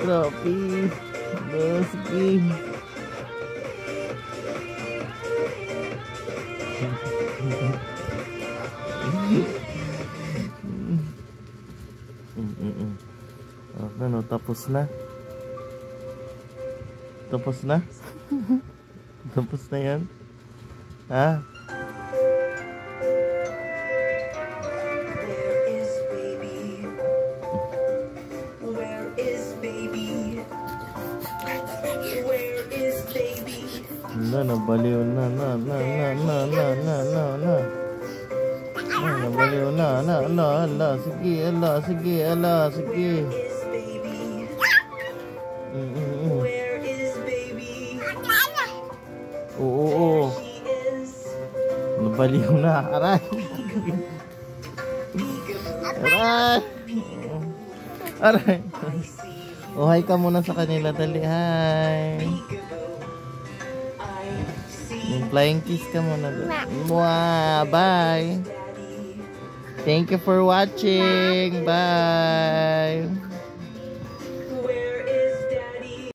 Grabe. Sige. Ano, tapos na? Tapos na? Tapos na yan? Ha? Nabaliw na. Nabaliw na. Sige. Oo. Nabaliw na. Aray. Oh, hi ka muna sa kanila. Dali, hi. Flying kiss ka muna. Wow, bye. Thank you for watching. Bye.